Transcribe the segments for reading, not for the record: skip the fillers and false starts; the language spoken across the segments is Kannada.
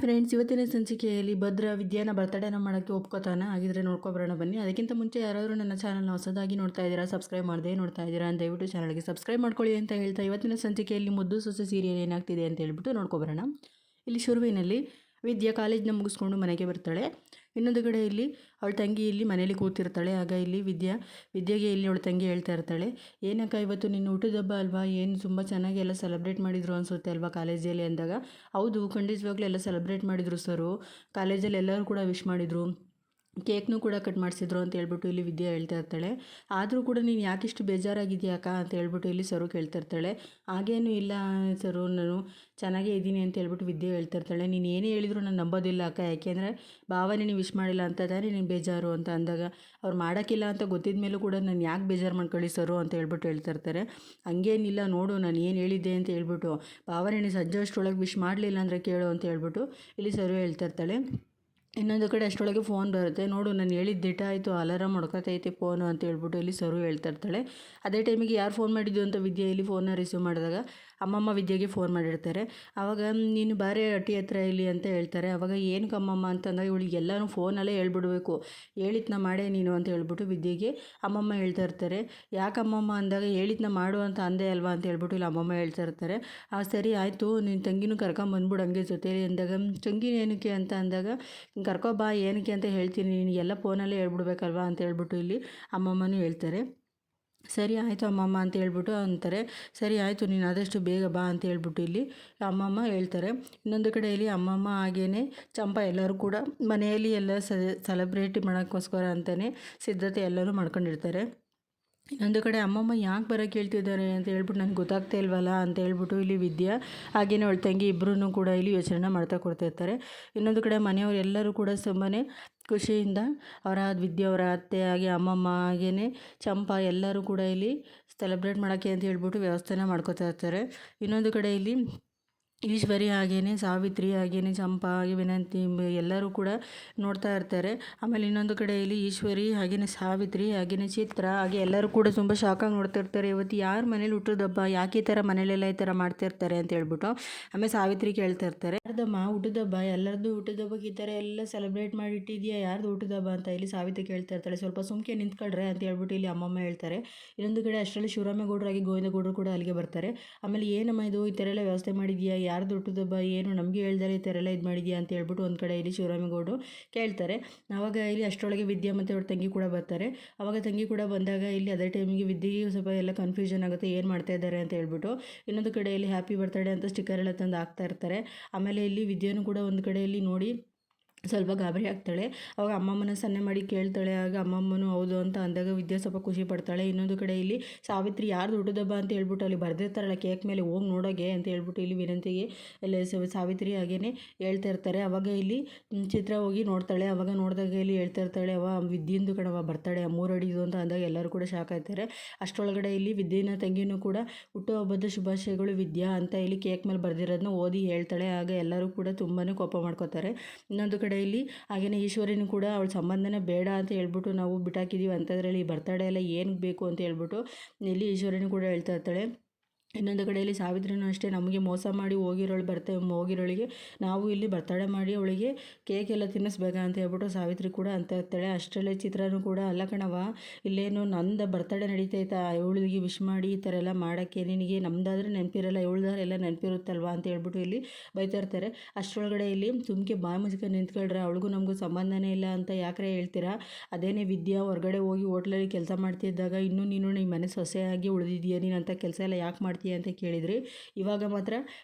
ಫ್ರೆಂಡ್ಸ್, ಇವತ್ತಿನ ಸಂಚಿಕೆಯಲ್ಲಿ ಭದ್ರ ವಿದ್ಯಾನ ಬರ್ತಡೇನ ಮಾಡೋಕ್ಕೆ ಒಪ್ಕೋತಾನ. ಹಾಗಿದ್ರೆ ನೋಡ್ಕೊಬರೋಣ ಬನ್ನಿ. ಅದಕ್ಕಿಂತ ಮುಂಚೆ ಯಾರಾದರೂ ನನ್ನ ಚಾನಲ್ನ ಹೊಸದಾಗಿ ನೋಡ್ತಾ ಇದ್ದೀರಾ, ಸಬ್ಸ್ಕ್ರೈಬ್ ಮಾಡದೆ ನೋಡ್ತಾ ಇದ್ದೀರಾ, ದಯವಿಟ್ಟು ಚಾನಲ್ಗೆ ಸಬ್ಸ್ಕ್ರೈಬ್ ಮಾಡ್ಕೊಳ್ಳಿ ಅಂತ ಹೇಳ್ತಾ ಇವತ್ತಿನ ಸಂಚಿಕೆಯಲ್ಲಿ ಮುದ್ದು ಸೊಸೆ ಸೀರಿಯಲ್ ಏನಾಗ್ತಿದೆ ಅಂತ ಹೇಳ್ಬಿಟ್ಟು ನೋಡ್ಕೊಬರೋಣ. ಇಲ್ಲಿ ಶುರುವಿನಲ್ಲಿ ವಿದ್ಯಾ ಕಾಲೇಜ್ನ ಮುಗಿಸ್ಕೊಂಡು ಮನೆಗೆ ಬರ್ತಾಳೆ. ಇನ್ನೊಂದು ಕಡೆ ಇಲ್ಲಿ ಅವಳ ತಂಗಿ ಇಲ್ಲಿ ಮನೇಲಿ ಕೂತಿರ್ತಾಳೆ. ಆಗ ಇಲ್ಲಿ ವಿದ್ಯೆಗೆ ಇಲ್ಲಿ ಅವಳ ತಂಗಿ ಹೇಳ್ತಾ ಇರ್ತಾಳೆ, ಏನಕ್ಕ ಇವತ್ತು ನಿನ್ನ ಹುಟ್ಟಿದಬ್ಬ ಅಲ್ವಾ, ಏನು ತುಂಬ ಚೆನ್ನಾಗಿ ಎಲ್ಲ ಸೆಲೆಬ್ರೇಟ್ ಮಾಡಿದ್ರು ಅನಿಸುತ್ತೆ ಅಲ್ವಾ ಕಾಲೇಜಲ್ಲಿ ಅಂದಾಗ, ಹೌದು ಖಂಡಿತವಾಗ್ಲೂ ಎಲ್ಲ ಸೆಲೆಬ್ರೇಟ್ ಮಾಡಿದರು ಸರು, ಕಾಲೇಜಲ್ಲಿ ಎಲ್ಲರೂ ಕೂಡ ವಿಶ್ ಮಾಡಿದರು, ಕೇಕ್ನೂ ಕೂಡ ಕಟ್ ಮಾಡಿಸಿದ್ರು ಅಂತ ಹೇಳ್ಬಿಟ್ಟು ಇಲ್ಲಿ ವಿದ್ಯಾ ಹೇಳ್ತಾ ಇರ್ತಾಳೆ. ಆದರೂ ಕೂಡ ನೀನು ಯಾಕಿಷ್ಟು ಬೇಜಾರಾಗಿದೆಯಾಕ ಅಂತ ಹೇಳ್ಬಿಟ್ಟು ಇಲ್ಲಿ ಸರು ಕೇಳ್ತಾ ಇರ್ತಾಳೆ. ಹಾಗೇನೂ ಇಲ್ಲ ಸರು, ನಾನು ಚೆನ್ನಾಗೇ ಇದ್ದೀನಿ ಅಂತ ಹೇಳ್ಬಿಟ್ಟು ವಿದ್ಯೆ ಹೇಳ್ತಾ ಇರ್ತಾಳೆ. ನೀನು ಏನೇ ಹೇಳಿದ್ರು ನಾನು ನಂಬೋದಿಲ್ಲ ಅಕ್ಕ, ಯಾಕೆಂದರೆ ಭಾವನೆ ನೀವು ವಿಶ್ ಮಾಡಿಲ್ಲ ಅಂತ ತಾನೇ ನೀನು ಬೇಜಾರು ಅಂತ ಅಂದಾಗ, ಅವ್ರು ಮಾಡೋಕ್ಕಿಲ್ಲ ಅಂತ ಗೊತ್ತಿದ ಮೇಲೂ ಕೂಡ ನಾನು ಯಾಕೆ ಬೇಜಾರು ಮಾಡ್ಕೊಳ್ಳಿ ಸರು ಅಂತ ಹೇಳ್ಬಿಟ್ಟು ಹೇಳ್ತಾ ಇರ್ತಾರೆ. ಹಂಗೇನಿಲ್ಲ ನೋಡು, ನಾನು ಏನು ಹೇಳಿದ್ದೆ ಅಂತ ಹೇಳ್ಬಿಟ್ಟು, ಭಾವನೆ ಸಂಜೆ ಅಷ್ಟರೊಳಗೆ ವಿಶ್ ಮಾಡಲಿಲ್ಲ ಅಂದರೆ ಕೇಳು ಅಂತ ಹೇಳ್ಬಿಟ್ಟು ಇಲ್ಲಿ ಸರು ಹೇಳ್ತಾ ಇರ್ತಾಳೆ. ಇನ್ನೊಂದು ಕಡೆ ಅಷ್ಟರೊಳಗೆ ಫೋನ್ ಬರುತ್ತೆ. ನೋಡು, ನಾನು ಹೇಳಿದ್ದು ದಿಟ ಆಯಿತು, ಅಲಾರಾಮ್ ಹೊಡ್ಕೊತೈತೆ ಫೋನು ಅಂತ ಹೇಳ್ಬಿಟ್ಟು ಇಲ್ಲಿ ಸರು ಹೇಳ್ತಾ ಇರ್ತಾಳೆ. ಅದೇ ಟೈಮಿಗೆ ಯಾರು ಫೋನ್ ಮಾಡಿದ್ದು ಅಂತ ವಿದ್ಯೆ ಇಲ್ಲಿ ಫೋನ್ನ ರಿಸೀವ್ ಮಾಡಿದಾಗ ಅಮ್ಮಮ್ಮ ವಿದ್ಯೆಗೆ ಫೋನ್ ಮಾಡಿರ್ತಾರೆ. ಆವಾಗ ನೀನು ಬಾರೆ ಹಟ್ಟಿ ಹತ್ರ ಇಲ್ಲಿ ಅಂತ ಹೇಳ್ತಾರೆ. ಆವಾಗ ಏನಕ್ಕೆ ಅಮ್ಮಮ್ಮ ಅಂತಂದಾಗ ಇವಳಿಗೆ ಎಲ್ಲನೂ ಫೋನಲ್ಲೇ ಹೇಳ್ಬಿಡ್ಬೇಕು, ಹೇಳಿದ್ನ ಮಾಡೇ ನೀನು ಅಂತ ಹೇಳ್ಬಿಟ್ಟು ವಿದ್ಯೆಗೆ ಅಮ್ಮಮ್ಮ ಹೇಳ್ತಾ ಇರ್ತಾರೆ. ಯಾಕಮ್ಮಮ್ಮ ಅಂದಾಗ ಹೇಳಿದ್ನ ಮಾಡು ಅಂತ ಅಂದೆ ಅಲ್ವಾ ಅಂತ ಹೇಳ್ಬಿಟ್ಟು ಇಲ್ಲಿ ಅಮ್ಮಮ್ಮ ಹೇಳ್ತಾ ಇರ್ತಾರೆ. ಸರಿ ಆಯಿತು, ನಿನ್ನ ತಂಗಿನೂ ಕರ್ಕೊಂಬಂದ್ಬಿಡು ಹಂಗೆ ಜೊತೆಲಿ ಅಂದಾಗ, ತಂಗಿನ ಏನಕ್ಕೆ ಅಂತ ಅಂದಾಗ, ಕರ್ಕೊಬಾ ಏನಕ್ಕೆ ಅಂತ ಹೇಳ್ತೀನಿ, ನಿನಗೆಲ್ಲ ಫೋನಲ್ಲೇ ಹೇಳ್ಬಿಡ್ಬೇಕಲ್ವಾ ಅಂತ ಹೇಳ್ಬಿಟ್ಟು ಇಲ್ಲಿ ಅಮ್ಮಮ್ಮನೂ ಹೇಳ್ತಾರೆ. ಸರಿ ಆಯಿತು ಅಮ್ಮಮ್ಮ ಅಂತ ಹೇಳ್ಬಿಟ್ಟು ಅಂತಾರೆ. ಸರಿ ಆಯಿತು, ನೀನು ಆದಷ್ಟು ಬೇಗ ಬಾ ಅಂತ ಹೇಳ್ಬಿಟ್ಟು ಇಲ್ಲಿ ಅಮ್ಮಮ್ಮ ಹೇಳ್ತಾರೆ. ಇನ್ನೊಂದು ಕಡೆಯಲ್ಲಿ ಅಮ್ಮಮ್ಮ ಹಾಗೇ ಚಂಪಾ ಎಲ್ಲರೂ ಕೂಡ ಮನೆಯಲ್ಲಿ ಎಲ್ಲ ಸೆಲೆಬ್ರೇಟ್ ಮಾಡೋಕ್ಕೋಸ್ಕರ ಅಂತಲೇ ಸಿದ್ಧತೆ ಎಲ್ಲನೂ ಮಾಡ್ಕೊಂಡಿರ್ತಾರೆ. ಇನ್ನೊಂದು ಕಡೆ ಅಮ್ಮಮ್ಮ ಯಾಕೆ ಬರೋಕ್ಕೆ ಹೇಳ್ತಿದ್ದಾರೆ ಅಂತ ಹೇಳ್ಬಿಟ್ಟು ನನಗೆ ಗೊತ್ತಾಗ್ತಾ ಇಲ್ವಲ್ಲ ಅಂತ ಹೇಳ್ಬಿಟ್ಟು ಇಲ್ಲಿ ವಿದ್ಯಾ ಹಾಗೆಯೇ ಅವಳ ತಂಗಿ ಇಬ್ಬರೂ ಕೂಡ ಇಲ್ಲಿ ಯೋಚನೆ ಮಾಡ್ತಾ ಕೊಡ್ತಾಯಿರ್ತಾರೆ. ಇನ್ನೊಂದು ಕಡೆ ಮನೆಯವರು ಎಲ್ಲರೂ ಕೂಡ ತುಂಬಾ ಖುಷಿಯಿಂದ ವಿದ್ಯಾ ಅವರ ಅತ್ತೆ ಹಾಗೆ ಅಮ್ಮಮ್ಮ ಹಾಗೆಯೇ ಚಂಪಾ ಎಲ್ಲರೂ ಕೂಡ ಇಲ್ಲಿ ಸೆಲೆಬ್ರೇಟ್ ಮಾಡೋಕ್ಕೆ ಅಂತ ಹೇಳ್ಬಿಟ್ಟು ವ್ಯವಸ್ಥೆನ ಮಾಡ್ಕೋತಾ ಇರ್ತಾರೆ. ಇನ್ನೊಂದು ಕಡೆ ಇಲ್ಲಿ ಈಶ್ವರಿ ಹಾಗೇ ಸಾವಿತ್ರಿ ಹಾಗೇ ಚಂಪಾ ಹಾಗೆ ವಿನಂತಿ ಎಲ್ಲರೂ ಕೂಡ ನೋಡ್ತಾ ಇರ್ತಾರೆ. ಆಮೇಲೆ ಇನ್ನೊಂದು ಕಡೆ ಇಲ್ಲಿ ಈಶ್ವರಿ ಹಾಗೆಯೇ ಸಾವಿತ್ರಿ ಹಾಗೆಯೇ ಚಿತ್ರ ಹಾಗೆ ಎಲ್ಲರೂ ಕೂಡ ತುಂಬ ಶಾಕಾಗಿ ನೋಡ್ತಾ ಇರ್ತಾರೆ. ಇವತ್ತು ಯಾರ ಮನೇಲಿ ಹುಟ್ಟೋದಬ್ಬ, ಯಾಕೆ ಈ ಥರ ಮನೇಲೆಲ್ಲ ಈ ಥರ ಮಾಡ್ತಾ ಇರ್ತಾರೆ ಅಂತ ಹೇಳ್ಬಿಟ್ಟು. ಆಮೇಲೆ ಸಾವಿತ್ರಿ ಕೇಳ್ತಾ ಇರ್ತಾರೆ, ಯಾರ್ದಮ್ಮ ಹುಟ್ಟೋದಬ್ಬ, ಎಲ್ಲರದ್ದು ಹುಟ್ಟೋದಬ್ಬಕ್ಕೆ ಈ ಥರ ಎಲ್ಲ ಸೆಲೆಬ್ರೇಟ್ ಮಾಡಿಟ್ಟಿದ್ಯಾ, ಯಾರ್ದು ಹುಟ್ಟೋದಬ್ಬ ಅಂತ ಇಲ್ಲಿ ಸಾವಿತ್ರಿ ಕೇಳ್ತಾ ಇರ್ತಾಳೆ. ಸ್ವಲ್ಪ ಸುಮ್ಕೆ ನಿಂತ್ಕೊಳ್ರೆ ಅಂತ ಹೇಳ್ಬಿಟ್ಟು ಇಲ್ಲಿ ಅಮ್ಮಮ್ಮ ಹೇಳ್ತಾರೆ. ಇನ್ನೊಂದು ಕಡೆ ಅಷ್ಟರಲ್ಲಿ ಶಿವರಾಮೇಗೌಡರು ಹಾಗೆ ಗೋವಿಂದಗೌಡರು ಕೂಡ ಅಲ್ಲಿಗೆ ಬರ್ತಾರೆ. ಆಮೇಲೆ ಏನಮ್ಮ ಇದು ಈ ಥರ ಎಲ್ಲ ವ್ಯವಸ್ಥೆ ಮಾಡಿದ್ಯಾ, ಯಾರ್ದು ಹುಟ್ಟುದಬ್ಬ, ಏನು ನಮಗೆ ಹೇಳ್ದಾರೆ ಈ ಥರ ಎಲ್ಲ ಇದು ಮಾಡಿದ್ಯಾ ಅಂತ ಹೇಳ್ಬಿಟ್ಟು ಒಂದು ಕಡೆ ಇಲ್ಲಿ ಶಿವರಾಮೇಗೌಡರು ಕೇಳ್ತಾರೆ. ಆವಾಗ ಇಲ್ಲಿ ಅಷ್ಟರೊಳಗೆ ವಿದ್ಯಾ ಮತ್ತು ಅವ್ರ ತಂಗಿ ಕೂಡ ಬರ್ತಾರೆ. ಆವಾಗ ತಂಗಿ ಕೂಡ ಬಂದಾಗ ಇಲ್ಲಿ ಅದೇ ಟೈಮಿಗೆ ವಿದ್ಯೆಗೆ ಸ್ವಲ್ಪ ಎಲ್ಲ ಕನ್ಫ್ಯೂಷನ್ ಆಗುತ್ತೆ, ಏನು ಮಾಡ್ತಾ ಇದ್ದಾರೆ ಅಂತ ಹೇಳ್ಬಿಟ್ಟು. ಇನ್ನೊಂದು ಕಡೆಯಲ್ಲಿ ಹ್ಯಾಪಿ ಬರ್ತಡೇ ಅಂತ ಸ್ಟಿಕ್ಕರ್ ಎಲ್ಲ ತಂದು ಹಾಕ್ತಾ ಇರ್ತಾರೆ. ಆಮೇಲೆ ಇಲ್ಲಿ ವಿದ್ಯೆನೂ ಕೂಡ ಒಂದು ಕಡೆಯಲ್ಲಿ ನೋಡಿ ಸ್ವಲ್ಪ ಗಾಬರಿ ಆಗ್ತಾಳೆ. ಅವಾಗ ಅಮ್ಮಮ್ಮನ ಸನ್ನೆ ಮಾಡಿ ಕೇಳ್ತಾಳೆ. ಆಗ ಅಮ್ಮಮ್ಮನೂ ಹೌದು ಅಂತ ಅಂದಾಗ ವಿದ್ಯಾ ಸ್ವಲ್ಪ ಖುಷಿ ಪಡ್ತಾಳೆ. ಇನ್ನೊಂದು ಕಡೆ ಇಲ್ಲಿ ಸಾವಿತ್ರಿ ಯಾರ್ದು ಹುಟ್ಟುದಬ್ಬ ಅಂತ ಹೇಳ್ಬಿಟ್ಟು ಅಲ್ಲಿ ಬರೆದಿರ್ತಾರಲ್ಲ ಕೇಕ್ ಮೇಲೆ, ಹೋಗಿ ನೋಡೋಗೆ ಅಂತ ಹೇಳ್ಬಿಟ್ಟು ಇಲ್ಲಿ ವಿನಂತಿಗೆ ಎಲ್ಲ ಸಾವಿತ್ರಿ ಹಾಗೇ ಹೇಳ್ತಾ ಇರ್ತಾರೆ. ಅವಾಗ ಇಲ್ಲಿ ಚಿತ್ರ ಹೋಗಿ ನೋಡ್ತಾಳೆ. ಅವಾಗ ನೋಡಿದಾಗ ಇಲ್ಲಿ ಹೇಳ್ತಾ ಇರ್ತಾಳೆ, ವಿದ್ಯೆಂದು ಕಣವ ಬರ್ತಡೇ 3 ಅಡಿದು ಅಂತ ಅಂದಾಗ ಎಲ್ಲರೂ ಕೂಡ ಶಾಕ್ ಆಗ್ತಾರೆ. ಅಷ್ಟರೊಳಗಡೆ ಇಲ್ಲಿ ವಿದ್ಯೆನ ತಂಗಿನೂ ಕೂಡ ಹುಟ್ಟುಹಬ್ಬದ ಶುಭಾಶಯಗಳು ವಿದ್ಯಾ ಅಂತ ಇಲ್ಲಿ ಕೇಕ್ ಮೇಲೆ ಬರೆದಿರೋದನ್ನ ಓದಿ ಹೇಳ್ತಾಳೆ. ಆಗ ಎಲ್ಲರೂ ಕೂಡ ತುಂಬಾ ಕೋಪ ಮಾಡ್ಕೋತಾರೆ. ಇನ್ನೊಂದು ಕಡೆ ಇಲ್ಲಿ ಹಾಗೆಯೇ ಈಶ್ವರಿನೂ ಕೂಡ ಅವಳ ಸಂಬಂಧನೇ ಬೇಡ ಅಂತ ಹೇಳ್ಬಿಟ್ಟು ನಾವು ಬಿಟ್ಟಾಕಿದ್ದೀವಿ ಅಂಥದ್ರಲ್ಲಿ ಬರ್ತಡೇ ಎಲ್ಲ ಏನಕ್ಕೆ ಬೇಕು ಅಂತ ಹೇಳ್ಬಿಟ್ಟು ಇಲ್ಲಿ ಈಶ್ವರಿನೂ ಕೂಡ ಹೇಳ್ತಾ ಇರ್ತಾಳೆ. ಇನ್ನೊಂದು ಕಡೆಯಲ್ಲಿ ಸಾವಿತ್ರಿನೂ ಅಷ್ಟೇ, ನಮಗೆ ಮೋಸ ಮಾಡಿ ಹೋಗಿರೋಳಿಗೆ ನಾವು ಇಲ್ಲಿ ಬರ್ತಡೇ ಮಾಡಿ ಅವಳಿಗೆ ಕೇಕ್ ಎಲ್ಲ ತಿನ್ನಿಸ್ಬೇಕಾ ಅಂತ ಹೇಳ್ಬಿಟ್ಟು ಸಾವಿತ್ರಿ ಕೂಡ ಅಂತ ಇರ್ತಾಳೆ. ಅಷ್ಟರಲ್ಲೇ ಚಿತ್ರನೂ ಕೂಡ, ಅಲ್ಲ ಕಣವ, ಇಲ್ಲೇನು ನಂದು ಬರ್ತಡೇ ನಡೀತೈತಾ, ಇವಳಿಗೆ ವಿಶ್ ಮಾಡಿ ಈ ಥರ ಎಲ್ಲ ಮಾಡೋಕ್ಕೆ, ನಿನಗೆ ನಮ್ದಾದ್ರೆ ನೆನಪಿರಲ್ಲ, ಇವಳ್ದಾದ್ರೆ ಎಲ್ಲ ನೆನಪಿರುತ್ತಲ್ವ ಅಂತ ಹೇಳ್ಬಿಟ್ಟು ಇಲ್ಲಿ ಬೈತಾ ಇರ್ತಾರೆ. ಅಷ್ಟರೊಳಗಡೆ ಇಲ್ಲಿ ಸುಮ್ಕೆ ಬಾಯಿ ಮುಚ್ಕೊಂಡು ನಿಂತ್ಕೊಳ್ರೆ, ಅವಳಿಗೂ ನಮಗೂ ಸಂಬಂಧನೇ ಇಲ್ಲ ಅಂತ ಯಾಕ್ರೆ ಹೇಳ್ತೀರಾ, ಅದೇನೇ ವಿದ್ಯಾ ಹೊರಗಡೆ ಹೋಗಿ ಹೋಟ್ಲಲ್ಲಿ ಕೆಲಸ ಮಾಡ್ತಿದ್ದಾಗ ಇನ್ನೂ ನೀನು ನಿಮ್ಮ ಮನೆ ಸೊಸೆಯಾಗಿ ಉಳಿದಿದ್ದೀಯ, ನೀನು ಅಂಥ ಕೆಲಸ ಎಲ್ಲ ಯಾಕೆ ಮಾಡ್ತೀಯ ಅಂತ ಕೇಳಿದ್ರಿ, ಇವಾಗ ಮಾತ್ರ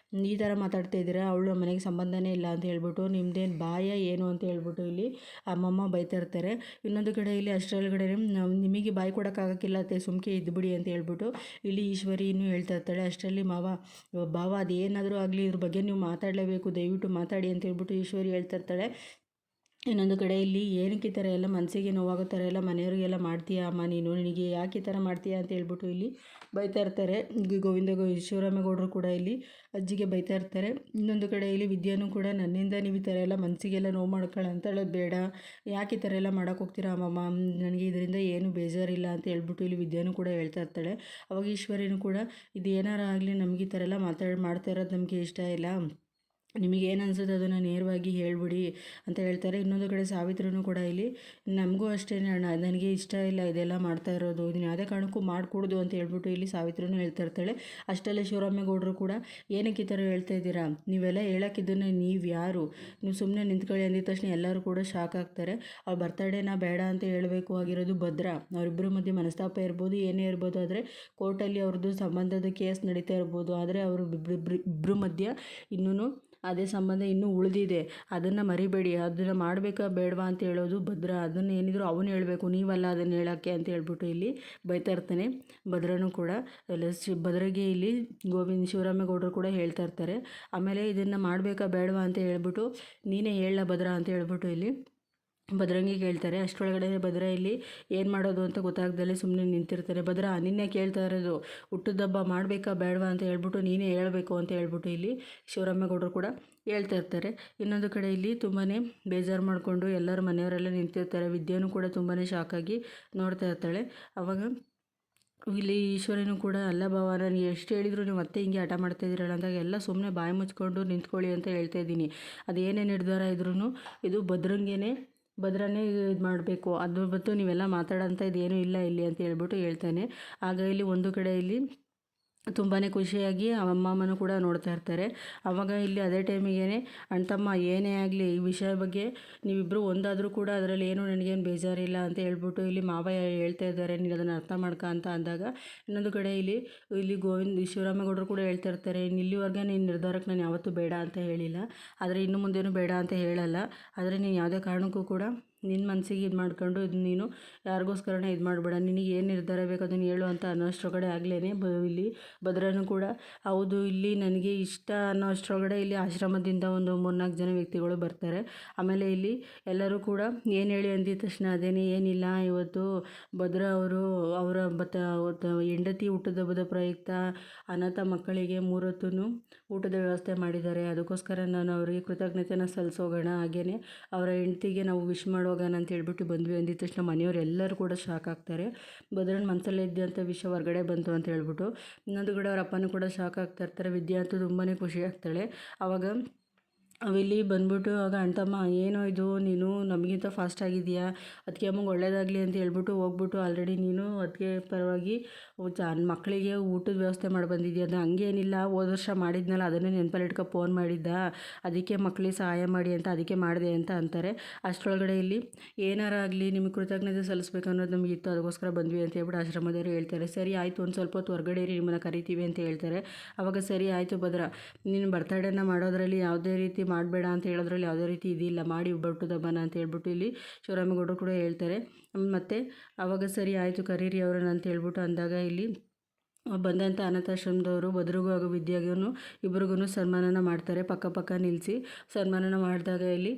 ಈ ಥರ ಮಾತಾಡ್ತಾ ಇದ್ದೀರಾ, ಅವಳು ಮನೆಗೆ ಸಂಬಂಧನೇ ಇಲ್ಲ ಅಂತ ಹೇಳ್ಬಿಟ್ಟು, ನಿಮ್ದೇನು ಬಾಯ ಏನು ಅಂತ ಹೇಳ್ಬಿಟ್ಟು ಇಲ್ಲಿ ಅಮ್ಮಮ್ಮ ಬೈತಾ ಇರ್ತಾರೆ. ಇನ್ನೊಂದು ಕಡೆ ಇಲ್ಲಿ ಅಷ್ಟರೊಳಗಡೆ ನಿಮಗೆ ಬಾಯಿ ಕೊಡೋಕ್ಕಾಗಕ್ಕಿಲ್ಲ ಅತ್ತೆ, ಸುಮ್ಕೆ ಇದ್ದುಬಿಡಿ ಅಂತ ಹೇಳ್ಬಿಟ್ಟು ಇಲ್ಲಿ ಈಶ್ವರಿ ಇನ್ನೂ ಹೇಳ್ತಾ ಇರ್ತಾಳೆ. ಅಷ್ಟರಲ್ಲಿ ಬಾವ ಅದೇನಾದರೂ ಆಗಲಿ ಇದ್ರ ಬಗ್ಗೆ ನೀವು ಮಾತಾಡಲೇಬೇಕು, ದಯವಿಟ್ಟು ಮಾತಾಡಿ ಅಂತ ಹೇಳ್ಬಿಟ್ಟು ಈಶ್ವರಿ ಹೇಳ್ತಾ ಇರ್ತಾಳೆ. ಇನ್ನೊಂದು ಕಡೆ ಇಲ್ಲಿ ಏನಕ್ಕೆ ಈ ಥರ ಎಲ್ಲ ಮನಸ್ಸಿಗೆ ನೋವಾಗೋ ಥರ ಎಲ್ಲ ಮನೆಯವ್ರಿಗೆಲ್ಲ ಮಾಡ್ತೀಯಾ ಅಮ್ಮ, ನಿನಗೆ ಯಾಕೆ ಈ ಥರ ಮಾಡ್ತೀಯಾ ಅಂತ ಹೇಳ್ಬಿಟ್ಟು ಇಲ್ಲಿ ಬೈತಾ ಇರ್ತಾರೆ. ಶಿವರಾಮೇಗೌಡರು ಕೂಡ ಇಲ್ಲಿ ಅಜ್ಜಿಗೆ ಬೈತಾ ಇರ್ತಾರೆ. ಇನ್ನೊಂದು ಕಡೆ ಇಲ್ಲಿ ವಿದ್ಯಾನೂ ಕೂಡ, ನನ್ನಿಂದ ನೀವು ಈ ಥರ ಎಲ್ಲ ಮನಸ್ಸಿಗೆಲ್ಲ ನೋವು ಮಾಡ್ಕೊಳ್ಳೋ ಬೇಡ, ಯಾಕೆ ಈ ಥರ ಎಲ್ಲ ಮಾಡೋಕ್ಕೆ ಹೋಗ್ತೀರಾ ಅಮ್ಮಮ್ಮ, ನನಗೆ ಇದರಿಂದ ಏನು ಬೇಜಾರಿಲ್ಲ ಅಂತ ಹೇಳ್ಬಿಟ್ಟು ಇಲ್ಲಿ ವಿದ್ಯಾನೂ ಕೂಡ ಹೇಳ್ತಾ ಇರ್ತಾಳೆ. ಅವಾಗ ಈಶ್ವರಿನೂ ಕೂಡ, ಇದು ಏನಾರ ಆಗಲಿ ನಮಗೆ ಈ ಥರ ಎಲ್ಲ ಮಾಡ್ತಾ ಇರೋದು ನಮಗೆ ಇಷ್ಟ ಇಲ್ಲ, ನಿಮಗೇನು ಅನಿಸುತ್ತೆ ಅದನ್ನು ನೇರವಾಗಿ ಹೇಳ್ಬಿಡಿ ಅಂತ ಹೇಳ್ತಾರೆ. ಇನ್ನೊಂದು ಕಡೆ ಸಾವಿತ್ರಿನೂ ಕೂಡ ಇಲ್ಲಿ ನಮಗೂ ಅಷ್ಟೇ ಅಣ್ಣ, ನನಗೆ ಇಷ್ಟ ಇಲ್ಲ ಇದೆಲ್ಲ ಮಾಡ್ತಾ ಇರೋದು, ಇದನ್ನು ಯಾವುದೇ ಕಾರಣಕ್ಕೂ ಮಾಡಿಕೊಡ್ದು ಅಂತ ಹೇಳ್ಬಿಟ್ಟು ಇಲ್ಲಿ ಸಾವಿತ್ರಿನೂ ಹೇಳ್ತಾ ಇರ್ತಾಳೆ. ಅಷ್ಟಲ್ಲೇ ಶಿವರಾಮೇಗೌಡರು ಕೂಡ ಏನಕ್ಕೆ ಈ ಥರ ಹೇಳ್ತಾ ಇದ್ದೀರಾ, ನೀವೆಲ್ಲ ಹೇಳೋಕ್ಕಿದ್ದನ್ನು ನೀವು ಯಾರು, ನೀವು ಸುಮ್ಮನೆ ನಿಂತ್ಕೊಳ್ಳಿ ಅಂದಿದ ತಕ್ಷಣ ಎಲ್ಲರೂ ಕೂಡ ಶಾಕ್ ಆಗ್ತಾರೆ. ಅವ್ರ ಬರ್ತಡೇನ ಬೇಡ ಅಂತ ಹೇಳಬೇಕು ಆಗಿರೋದು ಭದ್ರ, ಅವರಿಬ್ಬರ ಮಧ್ಯೆ ಮನಸ್ತಾಪ ಇರ್ಬೋದು, ಏನೇ ಇರ್ಬೋದು, ಆದರೆ ಕೋರ್ಟಲ್ಲಿ ಅವ್ರದ್ದು ಸಂಬಂಧದ ಕೇಸ್ ನಡೀತಾ ಇರ್ಬೋದು, ಆದರೆ ಅವರು ಇಬ್ಬರ ಮಧ್ಯ ಇನ್ನೂ ಅದೇ ಸಂಬಂಧ ಇನ್ನೂ ಉಳಿದಿದೆ, ಅದನ್ನು ಮರಿಬೇಡಿ, ಅದನ್ನು ಮಾಡಬೇಕಾ ಬೇಡವಾ ಅಂತ ಹೇಳೋದು ಭದ್ರ, ಅದನ್ನು ಏನಿದ್ರು ಅವನು ಹೇಳಬೇಕು, ನೀವಲ್ಲ ಅದನ್ನು ಹೇಳೋಕ್ಕೆ ಅಂತ ಹೇಳ್ಬಿಟ್ಟು ಇಲ್ಲಿ ಬೈತಾ ಇರ್ತಾನೆ. ಭದ್ರನೂ ಕೂಡ ಭದ್ರಗೆ ಇಲ್ಲಿ ಶಿವರಾಮೇಗೌಡರು ಕೂಡ ಹೇಳ್ತಾ ಇರ್ತಾರೆ. ಆಮೇಲೆ ಇದನ್ನು ಮಾಡಬೇಕಾ ಬೇಡವಾ ಅಂತ ಹೇಳ್ಬಿಟ್ಟು ನೀನೇ ಹೇಳಲ್ಲ ಭದ್ರ ಅಂತ ಹೇಳ್ಬಿಟ್ಟು ಇಲ್ಲಿ ಭದ್ರಂಗಿ ಕೇಳ್ತಾರೆ. ಅಷ್ಟರೊಳಗಡೆ ಭದ್ರ ಇಲ್ಲಿ ಏನು ಮಾಡೋದು ಅಂತ ಗೊತ್ತಾಗ್ದಲ್ಲೇ ಸುಮ್ಮನೆ ನಿಂತಿರ್ತಾರೆ. ಭದ್ರ ನಿನ್ನೆ ಕೇಳ್ತಾ ಇರೋದು ಹುಟ್ಟುದಬ್ಬ ಮಾಡಬೇಕಾ ಬೇಡವಾ ಅಂತ ಹೇಳ್ಬಿಟ್ಟು ನೀನೇ ಹೇಳಬೇಕು ಅಂತ ಹೇಳ್ಬಿಟ್ಟು ಇಲ್ಲಿ ಶಿವರಾಮೇಗೌಡರು ಕೂಡ ಹೇಳ್ತಾ ಇರ್ತಾರೆ. ಇನ್ನೊಂದು ಕಡೆ ಇಲ್ಲಿ ತುಂಬಾ ಬೇಜಾರು ಮಾಡಿಕೊಂಡು ಎಲ್ಲರೂ ಮನೆಯವರೆಲ್ಲ ನಿಂತಿರ್ತಾರೆ. ವಿದ್ಯಾನೂ ಕೂಡ ತುಂಬಾ ಶಾಕಾಗಿ ನೋಡ್ತಾ ಇರ್ತಾಳೆ. ಆವಾಗ ಇಲ್ಲಿ ಈಶ್ವರನು ಕೂಡ ಅಲ್ಲ ಭಾವ, ನಾನು ಎಷ್ಟು ಹೇಳಿದ್ರು ನೀವು ಮತ್ತೆ ಹಿಂಗೆ ಹಠ ಮಾಡ್ತಾ ಇದ್ದೀರಲ್ಲ ಅಂದಾಗ ಎಲ್ಲ ಸುಮ್ಮನೆ ಬಾಯಿ ಮುಚ್ಕೊಂಡು ನಿಂತ್ಕೊಳ್ಳಿ ಅಂತ ಹೇಳ್ತಾ ಇದ್ದೀನಿ. ಅದೇನೇ ನಿರ್ಧಾರ ಇದ್ರೂ ಇದು ಭದ್ರನೇ ಇದು ಮಾಡಬೇಕು, ಅದ್ರ ಬತ್ತು ನೀವೆಲ್ಲ ಮಾತಾಡೋಂಥ ಇದೇನೂ ಇಲ್ಲ ಇಲ್ಲಿ ಅಂತ ಹೇಳ್ಬಿಟ್ಟು ಹೇಳ್ತಾನೆ. ಆಗ ಇಲ್ಲಿ ಒಂದು ಕಡೆ ಇಲ್ಲಿ ತುಂಬಾ ಖುಷಿಯಾಗಿ ಅಮ್ಮಮ್ಮನೂ ಕೂಡ ನೋಡ್ತಾ ಇರ್ತಾರೆ. ಆವಾಗ ಇಲ್ಲಿ ಅದೇ ಟೈಮಿಗೆ ಅಣ್ತಮ್ಮ ಏನೇ ಆಗಲಿ ಈ ವಿಷಯ ಬಗ್ಗೆ ನೀವಿಬ್ಬರು ಒಂದಾದರೂ ಕೂಡ ಅದರಲ್ಲಿ ಏನೂ ನನಗೇನು ಬೇಜಾರಿಲ್ಲ ಅಂತ ಹೇಳ್ಬಿಟ್ಟು ಇಲ್ಲಿ ಮಾವ ಹೇಳ್ತಾ ಇದ್ದಾರೆ, ನೀನು ಅದನ್ನು ಅರ್ಥ ಮಾಡ್ಕ ಅಂತ ಅಂದಾಗ, ಇನ್ನೊಂದು ಕಡೆ ಇಲ್ಲಿ ಶಿವರಾಮೇಗೌಡರು ಕೂಡ ಹೇಳ್ತಾ ಇರ್ತಾರೆ, ಇಲ್ಲಿವರೆಗೆ ನಿನ್ನ ನಿರ್ಧಾರಕ್ಕೆ ನಾನು ಯಾವತ್ತೂ ಬೇಡ ಅಂತ ಹೇಳಿಲ್ಲ, ಆದರೆ ಇನ್ನು ಮುಂದೇನೂ ಬೇಡ ಅಂತ ಹೇಳಲ್ಲ, ಆದರೆ ನೀನು ಯಾವುದೇ ಕಾರಣಕ್ಕೂ ಕೂಡ ನಿನ್ನ ಮನಸ್ಸಿಗೆ ಇದು ಮಾಡ್ಕೊಂಡು ನೀನು ಯಾರಿಗೋಸ್ಕರನೇ ಇದು ಮಾಡಬೇಡ, ನಿನಗೆ ಏನು ನಿರ್ಧಾರ ಬೇಕು ಅದನ್ನು ಹೇಳು ಅಂತ ಅನ್ನೋಷ್ಟರೊಳಗಡೆ ಆಗಲೇ ಇಲ್ಲಿ ಭದ್ರನೂ ಕೂಡ ಹೌದು ಇಲ್ಲಿ ನನಗೆ ಇಷ್ಟ ಅನ್ನೋ ಅಷ್ಟರೊಳಗಡೆ ಇಲ್ಲಿ ಆಶ್ರಮದಿಂದ ಒಂದು 3-4 ಜನ ವ್ಯಕ್ತಿಗಳು ಬರ್ತಾರೆ. ಆಮೇಲೆ ಇಲ್ಲಿ ಎಲ್ಲರೂ ಕೂಡ ಏನು ಹೇಳಿ ಅಂದಿದ ತಕ್ಷಣ ಅದೇನೇ ಏನಿಲ್ಲ, ಇವತ್ತು ಭದ್ರ ಅವರ ಹೆಂಡತಿ ಹುಟ್ಟುಹಬ್ಬದ ಪ್ರಯುಕ್ತ ಅನಾಥ ಮಕ್ಕಳಿಗೆ 3 ಹೊತ್ತೂ ಊಟದ ವ್ಯವಸ್ಥೆ ಮಾಡಿದ್ದಾರೆ, ಅದಕ್ಕೋಸ್ಕರ ನಾನು ಅವರಿಗೆ ಕೃತಜ್ಞತೆನ ಸಲ್ಲಿಸೋಗೋಣ, ಹಾಗೆಯೇ ಅವರ ಹೆಂಡತಿಗೆ ನಾವು ವಿಶ್ ಮಾಡೋಗೋಣ ಅಂತ ಹೇಳ್ಬಿಟ್ಟು ಬಂದ್ವಿ ಅಂದಿದ ತಕ್ಷಣ ಮನೆಯವರು ಎಲ್ಲರೂ ಕೂಡ ಶಾಕ್ ಆಗ್ತಾರೆ. ಭದ್ರನ ಮನಸ್ಸಲ್ಲೇ ಇದ್ದಂಥ ವಿಷಯ ಹೊರಗಡೆ ಬಂತು ಅಂತ ಹೇಳ್ಬಿಟ್ಟು. ಇನ್ನೊಂದು ಕಡೆ ಅವ್ರ ಅಪ್ಪನೂ ಕೂಡ ಶಾಕ್ ಆಗ್ತಾ ಇರ್ತಾರೆ. ವಿದ್ಯಾ ಅಂತೂ ತುಂಬಾ ಖುಷಿ ಆಗ್ತಾಳೆ. ಆವಾಗ ಅವಿಲ್ಲಿ ಬಂದ್ಬಿಟ್ಟು ಆಗ ಅಣ್ತಮ್ಮ ಏನೋ ಇದು ನೀನು ನಮಗಿಂತ ಫಾಸ್ಟ್ ಆಗಿದೆಯಾ, ಅದಕ್ಕೆ ಅಮ್ಮಗೆ ಒಳ್ಳೇದಾಗಲಿ ಅಂತ ಹೇಳ್ಬಿಟ್ಟು ಹೋಗ್ಬಿಟ್ಟು ಆಲ್ರೆಡಿ ನೀನು ಅದಕ್ಕೆ ಪರವಾಗಿ ಮಕ್ಕಳಿಗೆ ಊಟದ ವ್ಯವಸ್ಥೆ ಮಾಡಿ ಬಂದಿದ್ಯಾ, ಅದು ಹಂಗೇನಿಲ್ಲ ಹೋದ ವರ್ಷ ಮಾಡಿದ್ನಲ್ಲ ಅದನ್ನೇ ನೆನಪಲ್ಲಿ ಇಟ್ಕೊ ಫೋನ್ ಮಾಡಿದ್ದ, ಅದಕ್ಕೆ ಮಕ್ಕಳಿಗೆ ಸಹಾಯ ಮಾಡಿ ಅಂತ ಅದಕ್ಕೆ ಮಾಡಿದೆ ಅಂತ ಅಂತಾರೆ. ಅಷ್ಟರೊಳಗಡೆ ಇಲ್ಲಿ ಏನಾರ ಆಗಲಿ ನಿಮಗೆ ಕೃತಜ್ಞತೆ ಸಲ್ಲಿಸ್ಬೇಕು ಅನ್ನೋದು ನಮಗಿತ್ತು, ಅದಕ್ಕೋಸ್ಕರ ಬಂದ್ವಿ ಅಂತ ಹೇಳ್ಬಿಟ್ಟು ಆಶ್ರಮದವರು ಹೇಳ್ತಾರೆ. ಸರಿ ಆಯಿತು, ಒಂದು ಸ್ವಲ್ಪ ಹೊತ್ತು ಹೊರಗಡೆ ಇರಿ, ನಿಮ್ಮನ್ನು ಕರಿತೀವಿ ಅಂತ ಹೇಳ್ತಾರೆ. ಆವಾಗ ಸರಿ ಆಯಿತು ಭದ್ರ, ನೀನು ಬರ್ತಡೇನ ಮಾಡೋದ್ರಲ್ಲಿ ಯಾವುದೇ ರೀತಿ ಮಾಡಬೇಡ ಅಂತ ಹೇಳೋದ್ರಲ್ಲಿ ಯಾವುದೇ ರೀತಿ ಇದಿಲ್ಲ, ಮಾಡಿ ಹುಟ್ಟುಹಬ್ಬನ ಅಂತ ಹೇಳ್ಬಿಟ್ಟು ಇಲ್ಲಿ ಶಿವರಾಮೇಗೌಡರು ಕೂಡ ಹೇಳ್ತಾರೆ. ಮತ್ತು ಆವಾಗ ಸರಿ ಆಯಿತು ಕರೀರಿ ಅವ್ರನ್ನ ಅಂತ ಹೇಳ್ಬಿಟ್ಟು ಅಂದಾಗ ಇಲ್ಲಿ ಬಂದಂಥ ಅನಾಥಾಶ್ರಮದವರು ಭದ್ರಿಗೂ ಹಾಗೂ ವಿದ್ಯಾಗೂ ಇಬ್ರಿಗೂ ಸನ್ಮಾನನ ಮಾಡ್ತಾರೆ. ಪಕ್ಕ ನಿಲ್ಲಿಸಿ ಸನ್ಮಾನನ ಮಾಡಿದಾಗ ಇಲ್ಲಿ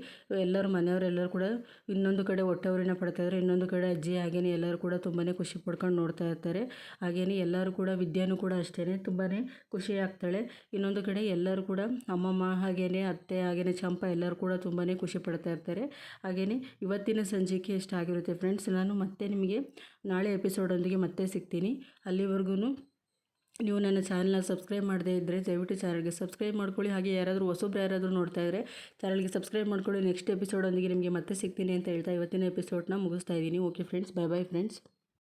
ಎಲ್ಲರೂ ಮನೆಯವರೆಲ್ಲರೂ ಕೂಡ ಇನ್ನೊಂದು ಕಡೆ ಹೊಟ್ಟೆವ್ರಿನ ಪಡ್ತಾಯಿದ್ದಾರೆ, ಇನ್ನೊಂದು ಕಡೆ ಅಜ್ಜಿ ಹಾಗೇನೆ ಎಲ್ಲರೂ ಕೂಡ ತುಂಬಾ ಖುಷಿ ಪಡ್ಕೊಂಡು ನೋಡ್ತಾ ಇರ್ತಾರೆ. ಹಾಗೆಯೇ ಎಲ್ಲರೂ ಕೂಡ ವಿದ್ಯಾನೂ ಕೂಡ ಅಷ್ಟೇ ತುಂಬಾ ಖುಷಿ ಆಗ್ತಾಳೆ. ಇನ್ನೊಂದು ಕಡೆ ಎಲ್ಲರೂ ಕೂಡ ಅಮ್ಮಮ್ಮ ಹಾಗೇನೆ ಅತ್ತೆ ಹಾಗೇನೆ ಚಂಪಾ ಎಲ್ಲರೂ ಕೂಡ ತುಂಬಾ ಖುಷಿ ಪಡ್ತಾ ಇರ್ತಾರೆ. ಹಾಗೆಯೇ ಇವತ್ತಿನ ಸಂಚಿಕೆ ಇಷ್ಟ ಆಗಿರುತ್ತೆ ಫ್ರೆಂಡ್ಸ್. ನಾನು ಮತ್ತೆ ನಿಮಗೆ ನಾಳೆ ಎಪಿಸೋಡೊಂದಿಗೆ ಮತ್ತೆ ಸಿಗ್ತೀನಿ. ಅಲ್ಲಿವರೆಗೂ ನೀವು ನನ್ನ ಚಾನಲ್ನ ಸಬ್ಸ್ಕ್ರೈಬ್ ಮಾಡದೇ ಇದ್ದರೆ ದಯವಿಟ್ಟು ಚಾನಲ್ಗೆ ಸಬ್ಸ್ಕ್ರೈಬ್ ಮಾಡ್ಕೊಳ್ಳಿ. ಹಾಗೆ ಹೊಸಬ್ರು ಯಾರಾದರೂ ನೋಡ್ತಾ ಇದ್ದರೆ ಚಾನಲ್ಗೆ ಸಬ್ಸ್ಕ್ರೈಬ್ ಮಾಡ್ಕೊಳ್ಳಿ. ನೆಕ್ಸ್ಟ್ ಎಪಿಸೋಡೊಂದಿಗೆ ನಿಮಗೆ ಮತ್ತೆ ಸಿಗ್ತೀನಿ ಅಂತ ಹೇಳ್ತಾ ಇವತ್ತಿನ ಎಪಿಸೋಡ್ನ ಮುಗಿಸ್ತಾ ಇದ್ದೀನಿ. Okay friends, by friends.